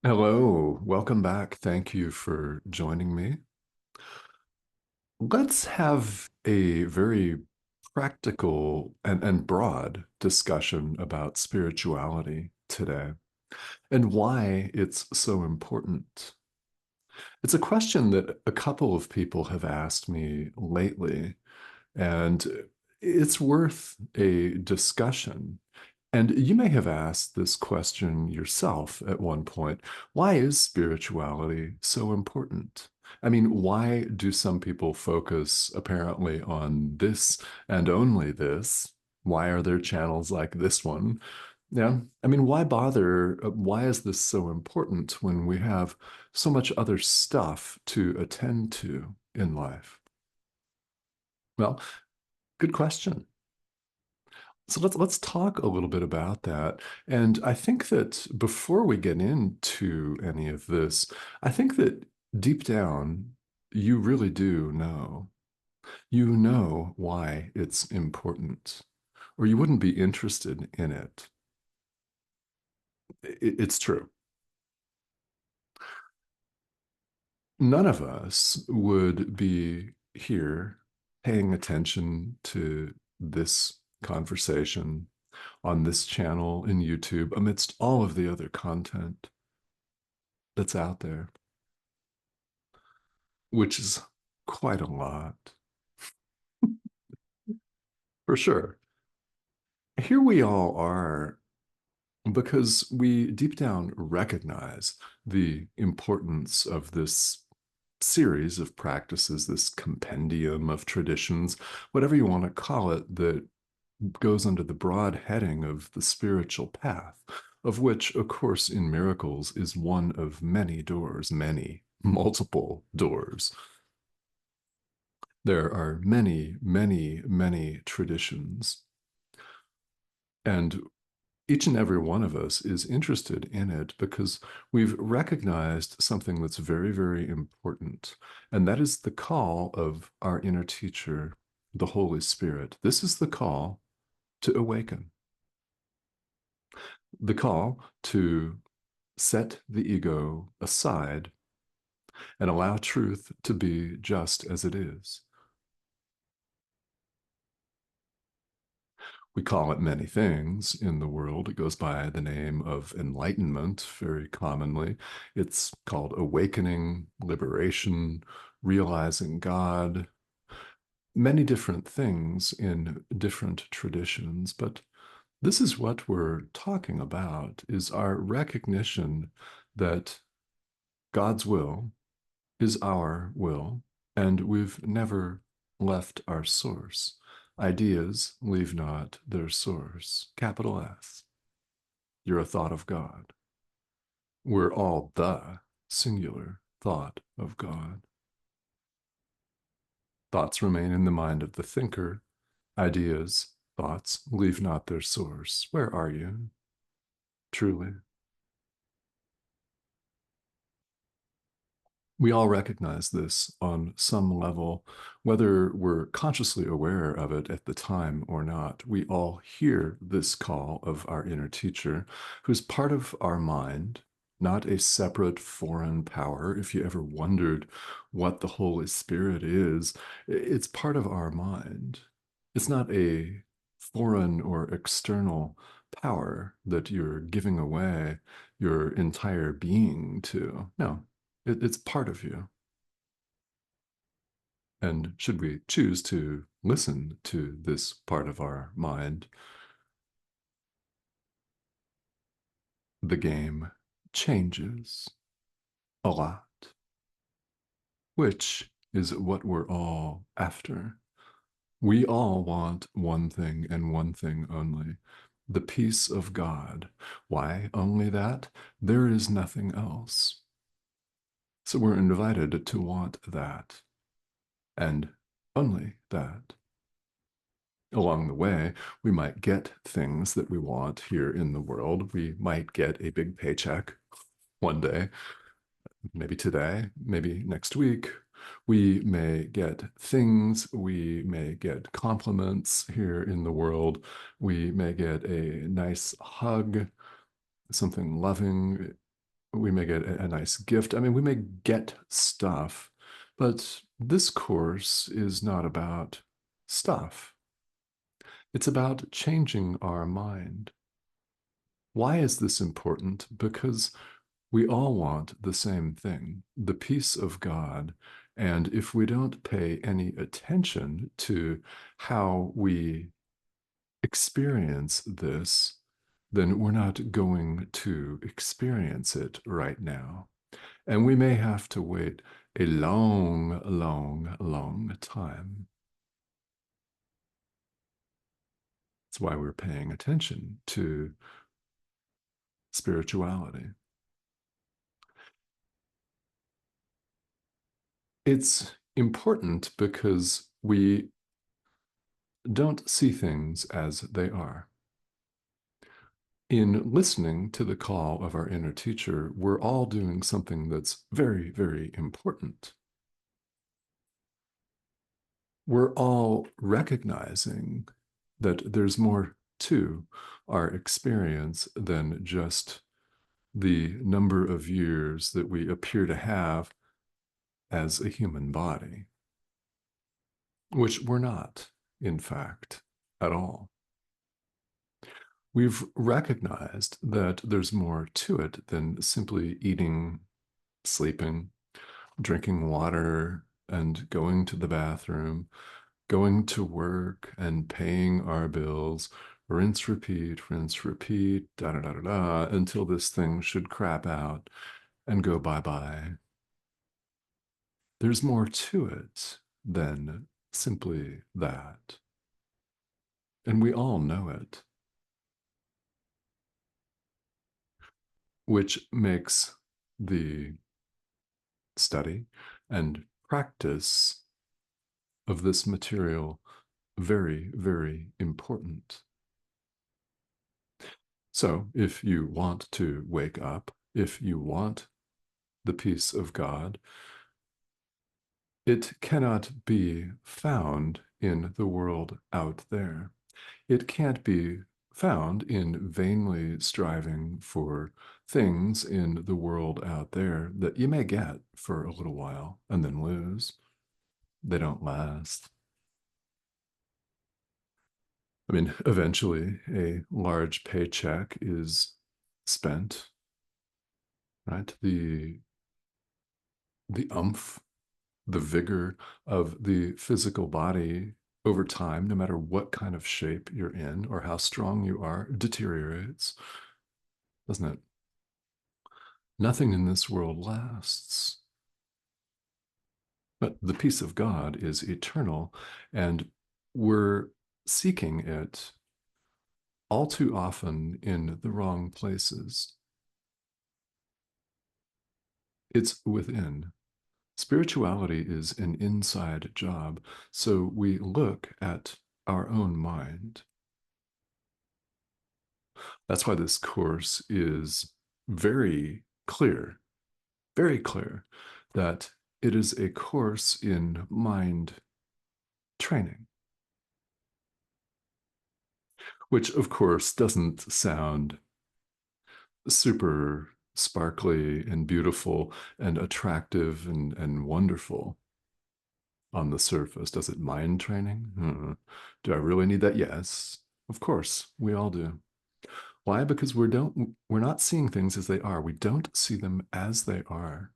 Hello, welcome back. Thank you for joining me. Let's have a very practical and broad discussion about spirituality today and why it's so important. It's a question that a couple of people have asked me lately, and it's worth a discussion. And you may have asked this question yourself at one point. Why is spirituality so important? I mean, why do some people focus apparently on this and only this? Why are there channels like this one? Yeah, I mean, why bother? Why is this so important when we have so much other stuff to attend to in life? Well, good question. So let's talk a little bit about that. And I think that before we get into any of this, I think that deep down, you really do know. You know why it's important, or you wouldn't be interested in it. It's true. None of us would be here paying attention to this conversation on this channel in YouTube amidst all of the other content that's out there, which is quite a lot, for sure. Here we all are because we deep down recognize the importance of this series of practices, this compendium of traditions, whatever you want to call it, that goes under the broad heading of the spiritual path, of which A Course in Miracles is one of many doors, many, multiple doors. There are many, many, many traditions, and each and every one of us is interested in it because we've recognized something that's very, very important, and that is the call of our inner teacher, the Holy Spirit. This is the call to awaken, the call to set the ego aside and allow truth to be just as it is. We call it many things in the world. It goes by the name of enlightenment very commonly. It's called awakening, liberation, realizing God, many different things in different traditions. But this is what we're talking about, is our recognition that God's will is our will, and we've never left our source. Ideas leave not their source. Capital S. You're a thought of God. We're all the singular thought of God. Thoughts remain in the mind of the thinker. Ideas, thoughts leave not their source. Where are you? Truly. We all recognize this on some level, whether we're consciously aware of it at the time or not. We all hear this call of our inner teacher, who's part of our mind, not a separate foreign power. If you ever wondered what the Holy Spirit is, it's part of our mind. It's not a foreign or external power that you're giving away your entire being to. No, it's part of you. And should we choose to listen to this part of our mind, the game changes a lot, which is what we're all after. We all want one thing and one thing only, the peace of God. Why only that? There is nothing else. So we're invited to want that and only that. Along the way, we might get things that we want here in the world. We might get a big paycheck one day, maybe today, maybe next week. We may get things, we may get compliments here in the world. We may get a nice hug, something loving. We may get a nice gift. I mean, we may get stuff, but this course is not about stuff. It's about changing our mind. Why is this important? Because we all want the same thing, the peace of God. And if we don't pay any attention to how we experience this, then we're not going to experience it right now. And we may have to wait a long, long, long time. That's why we're paying attention to spirituality. It's important because we don't see things as they are. In listening to the call of our inner teacher, we're all doing something that's very, very important. We're all recognizing that there's more to our experience than just the number of years that we appear to have as a human body, which we're not, in fact, at all. We've recognized that there's more to it than simply eating, sleeping, drinking water, and going to the bathroom, going to work and paying our bills, rinse, repeat, da da da da da, until this thing should crap out and go bye bye. There's more to it than simply that. And we all know it, which makes the study and practice of this material very, very important. So, if you want to wake up, if you want the peace of God, it cannot be found in the world out there. It can't be found in vainly striving for things in the world out there that you may get for a little while and then lose. They don't last. I mean, eventually a large paycheck is spent, right? The umph, the vigor of the physical body over time, no matter what kind of shape you're in or how strong you are, deteriorates, doesn't it? Nothing in this world lasts. But the peace of God is eternal, and we're seeking it all too often in the wrong places. It's within. Spirituality is an inside job, so we look at our own mind. That's why this course is very very clear that it is a course in mind training, which of course doesn't sound super sparkly and beautiful and attractive and wonderful on the surface. Does it mind training? Do I really need that? Yes, of course, we all do. Why? Because we're not seeing things as they are. We don't see them as they are.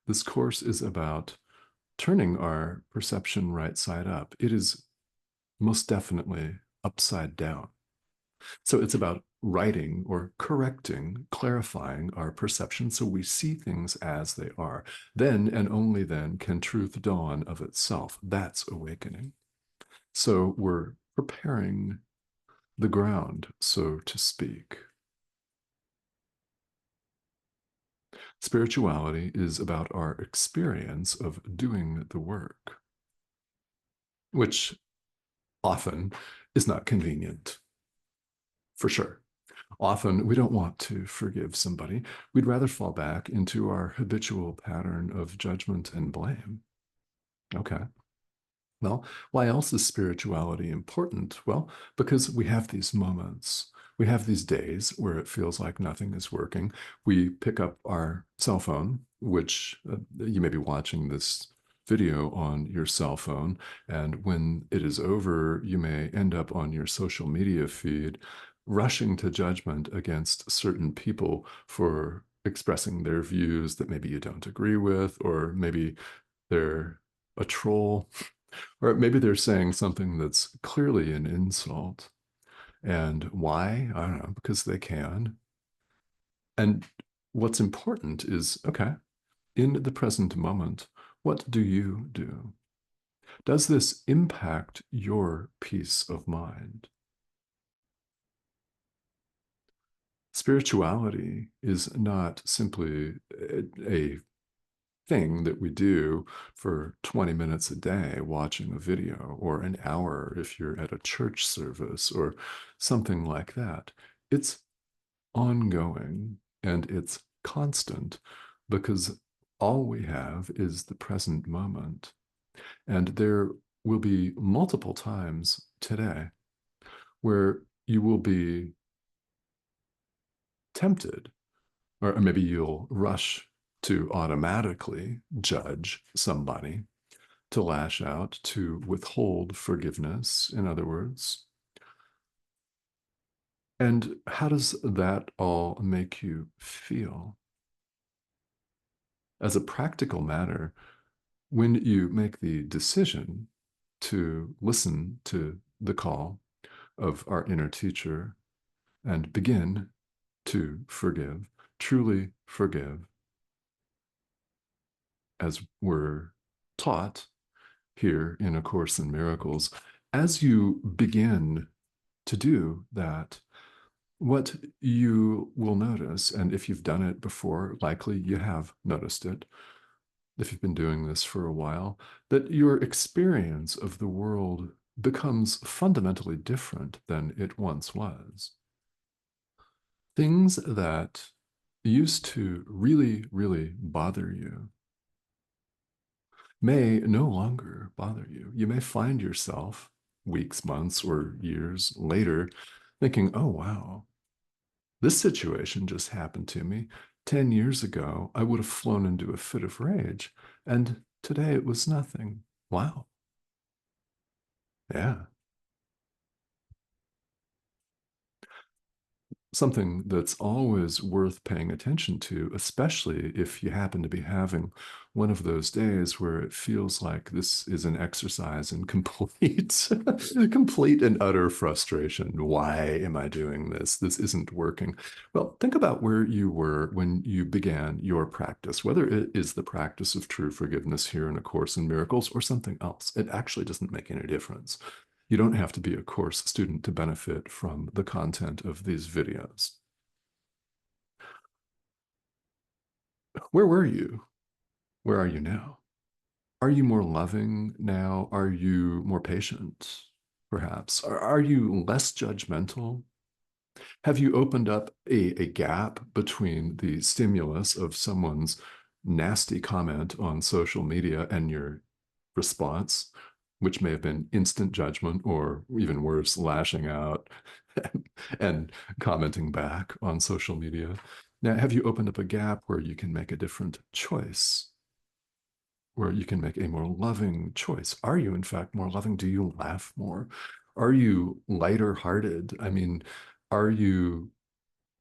This course is about turning our perception right side up. It is most definitely upside down. So it's about writing or correcting, clarifying our perception so we see things as they are. Then and only then can truth dawn of itself. That's awakening. So we're preparing the ground, so to speak. Spirituality is about our experience of doing the work, which often is not convenient, for sure. Often we don't want to forgive somebody. We'd rather fall back into our habitual pattern of judgment and blame. Okay. Well, why else is spirituality important? Well, because we have these moments We have these days where it feels like nothing is working. We pick up our cell phone, which you may be watching this video on your cell phone. And when it is over, you may end up on your social media feed rushing to judgment against certain people for expressing their views that maybe you don't agree with, or maybe they're a troll, or maybe they're saying something that's clearly an insult. And why? I don't know, because they can. And what's important is, okay, in the present moment, what do you do? Does this impact your peace of mind? Spirituality is not simply a thing that we do for 20 minutes a day watching a video, or an hour if you're at a church service or something like that. It's ongoing and it's constant because all we have is the present moment. And there will be multiple times today where you will be tempted, or maybe you'll rush to automatically judge somebody, to lash out, to withhold forgiveness, in other words. And how does that all make you feel? As a practical matter, when you make the decision to listen to the call of our inner teacher and begin to forgive, truly forgive, as we're taught here in A Course in Miracles, as you begin to do that, what you will notice, and if you've done it before, likely you have noticed it, if you've been doing this for a while, that your experience of the world becomes fundamentally different than it once was. Things that used to really, really bother you may no longer bother you. You may find yourself weeks, months, or years later thinking, oh, wow, this situation just happened to me. 10 years ago, I would have flown into a fit of rage, and today it was nothing. Wow. Yeah. Something that's always worth paying attention to, especially if you happen to be having one of those days where it feels like this is an exercise in complete, complete and utter frustration. Why am I doing this? This isn't working. Well, think about where you were when you began your practice, whether it is the practice of true forgiveness here in A Course in Miracles or something else. It actually doesn't make any difference. You don't have to be a course student to benefit from the content of these videos. Where were you? Where are you now? Are you more loving now? Are you more patient, perhaps? Are you less judgmental? Have you opened up a gap between the stimulus of someone's nasty comment on social media and your response, which may have been instant judgment or even worse, lashing out and commenting back on social media? Now, have you opened up a gap where you can make a different choice, where you can make a more loving choice? Are you, in fact, more loving? Do you laugh more? Are you lighter hearted? I mean, are you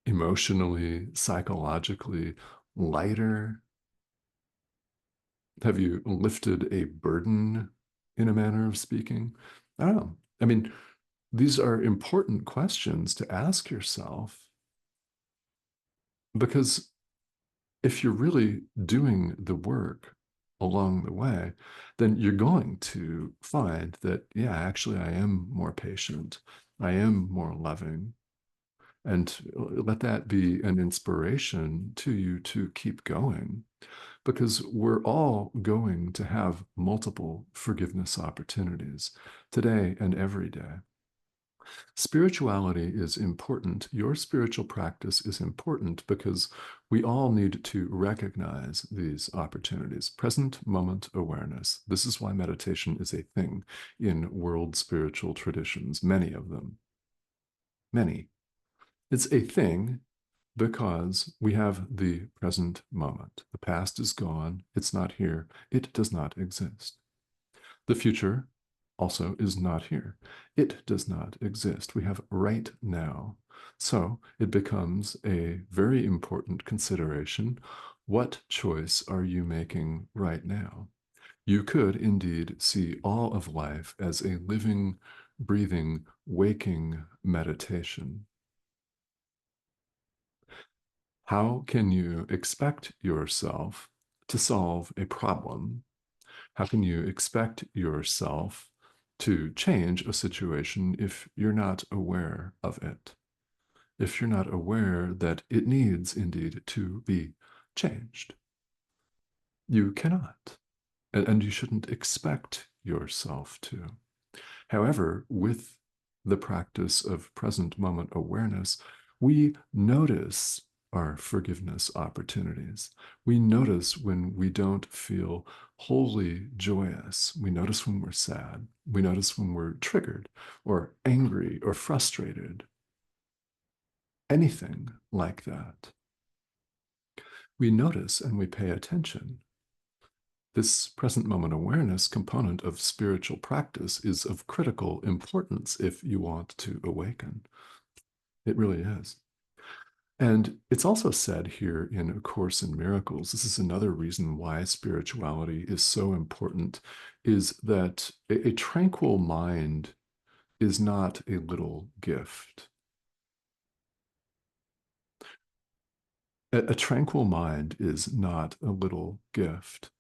emotionally, psychologically lighter? Have you lifted a burden, in a manner of speaking? I don't know. I mean, these are important questions to ask yourself, because if you're really doing the work along the way, then you're going to find that, yeah, actually, I am more patient. I am more loving. And let that be an inspiration to you to keep going, because we're all going to have multiple forgiveness opportunities today and every day. Spirituality is important. Your spiritual practice is important because we all need to recognize these opportunities. Present moment awareness. This is why meditation is a thing in world spiritual traditions, many of them. Many. It's a thing because we have the present moment. The past is gone. It's not here. It does not exist. The future also is not here. It does not exist. We have right now. So it becomes a very important consideration. What choice are you making right now? You could indeed see all of life as a living, breathing, waking meditation. How can you expect yourself to solve a problem? How can you expect yourself to change a situation if you're not aware of it? If you're not aware that it needs indeed to be changed, you cannot, and you shouldn't expect yourself to. However, with the practice of present moment awareness, we notice our forgiveness opportunities. We notice when we don't feel wholly joyous. We notice when we're sad. We notice when we're triggered or angry or frustrated. Anything like that. We notice and we pay attention. This present moment awareness component of spiritual practice is of critical importance if you want to awaken. It really is. And it's also said here in A Course in Miracles, this is another reason why spirituality is so important, is that a tranquil mind is not a little gift. A tranquil mind is not a little gift.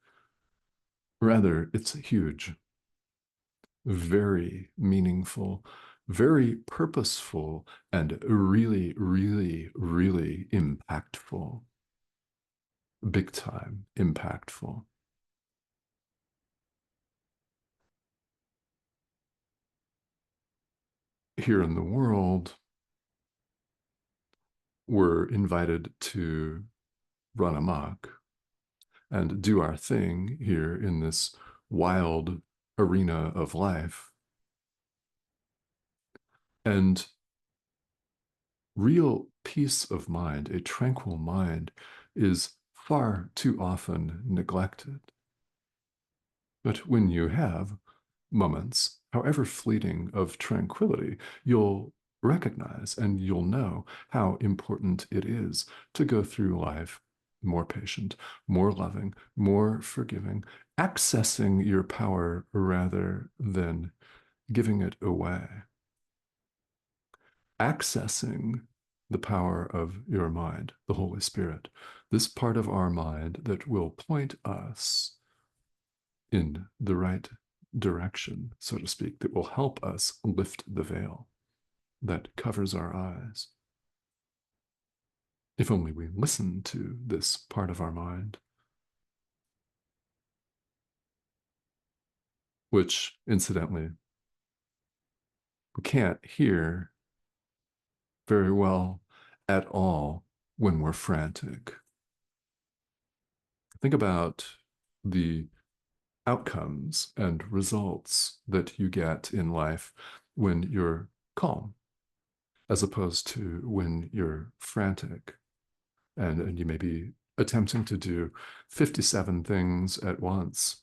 Rather, it's huge, very meaningful, very purposeful, and really, really, really impactful. Big time impactful. Here in the world, we're invited to run amok and do our thing here in this wild arena of life. And real peace of mind, a tranquil mind, is far too often neglected. But when you have moments, however fleeting, of tranquility, you'll recognize and you'll know how important it is to go through life more patient, more loving, more forgiving, accessing your power rather than giving it away, accessing the power of your mind, the Holy Spirit, this part of our mind that will point us in the right direction, so to speak, that will help us lift the veil that covers our eyes. If only we listen to this part of our mind, which incidentally, we can't hear very well at all when we're frantic. Think about the outcomes and results that you get in life when you're calm, as opposed to when you're frantic and you may be attempting to do 57 things at once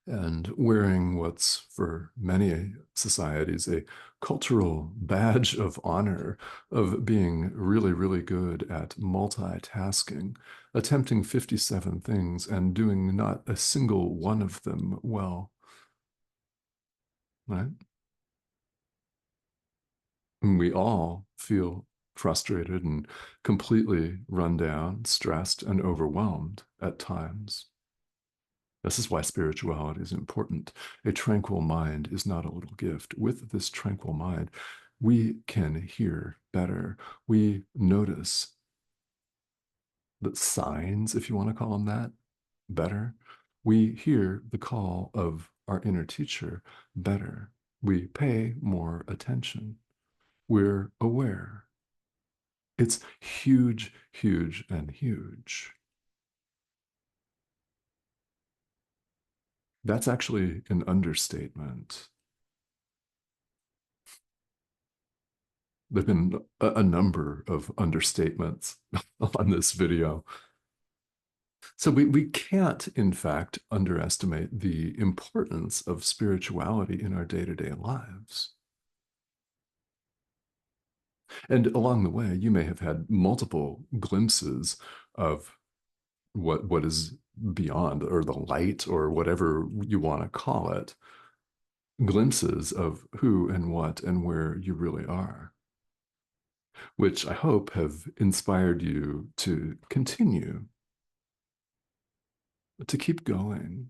and wearing what's for many societies a cultural badge of honor of being really, really good at multitasking, attempting 57 things and doing not a single one of them well, right? And we all feel frustrated and completely run down, stressed, and overwhelmed at times. This is why spirituality is important. A tranquil mind is not a little gift. With this tranquil mind, we can hear better. We notice the signs, if you want to call them that, better. We hear the call of our inner teacher better. We pay more attention. We're aware. It's huge, huge, and huge. That's actually an understatement. There've been a number of understatements on this video. So we can't, in fact, underestimate the importance of spirituality in our day-to-day lives. And along the way, you may have had multiple glimpses of what is beyond, or the light, or whatever you want to call it, glimpses of who and what and where you really are, which I hope have inspired you to continue, to keep going.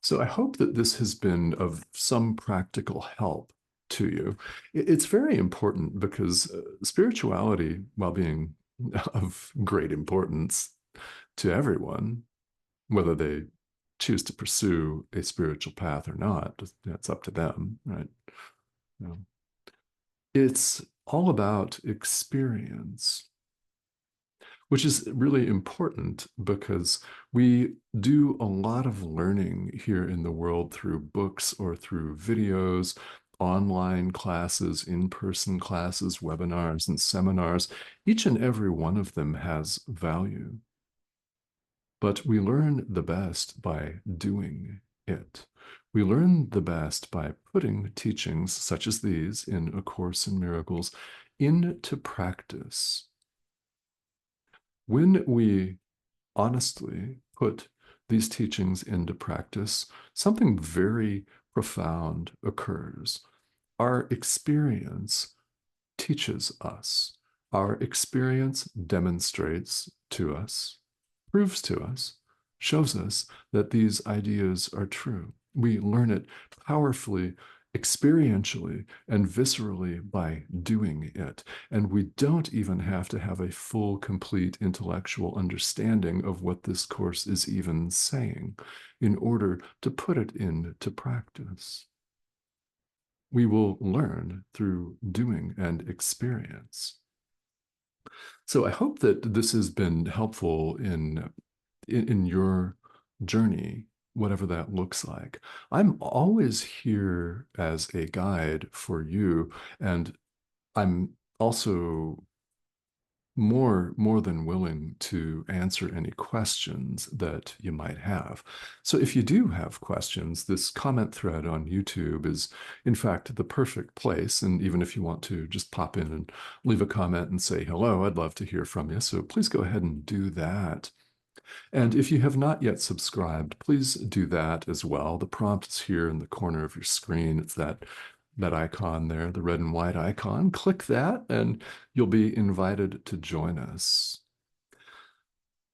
So I hope that this has been of some practical help to you. It's very important because spirituality, while being of great importance to everyone, whether they choose to pursue a spiritual path or not, that's up to them, right? You know, it's all about experience, which is really important because we do a lot of learning here in the world through books or through videos, online classes, in-person classes, webinars, and seminars. Each and every one of them has value. But we learn the best by doing it. We learn the best by putting teachings such as these in A Course in Miracles into practice. When we honestly put these teachings into practice, something very profound occurs. Our experience teaches us. Our experience demonstrates to us, proves to us, shows us that these ideas are true. We learn it powerfully, experientially, and viscerally by doing it. And we don't even have to have a full, complete intellectual understanding of what this course is even saying in order to put it into practice. We will learn through doing and experience. So I hope that this has been helpful in your journey, whatever that looks like. I'm always here as a guide for you, and I'm also more than willing to answer any questions that you might have. So if you do have questions, this comment thread on YouTube is, in fact, the perfect place. And even if you want to just pop in and leave a comment and say hello, I'd love to hear from you. So please go ahead and do that. And if you have not yet subscribed, please do that as well. The prompt is here in the corner of your screen. It's that icon there, the red and white icon. Click that and you'll be invited to join us.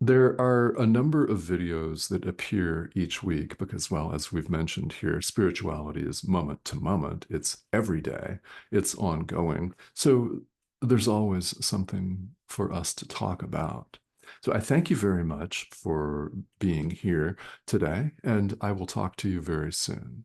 There are a number of videos that appear each week because, well, as we've mentioned here, spirituality is moment to moment. It's every day. It's ongoing. So there's always something for us to talk about. So I thank you very much for being here today, and I will talk to you very soon.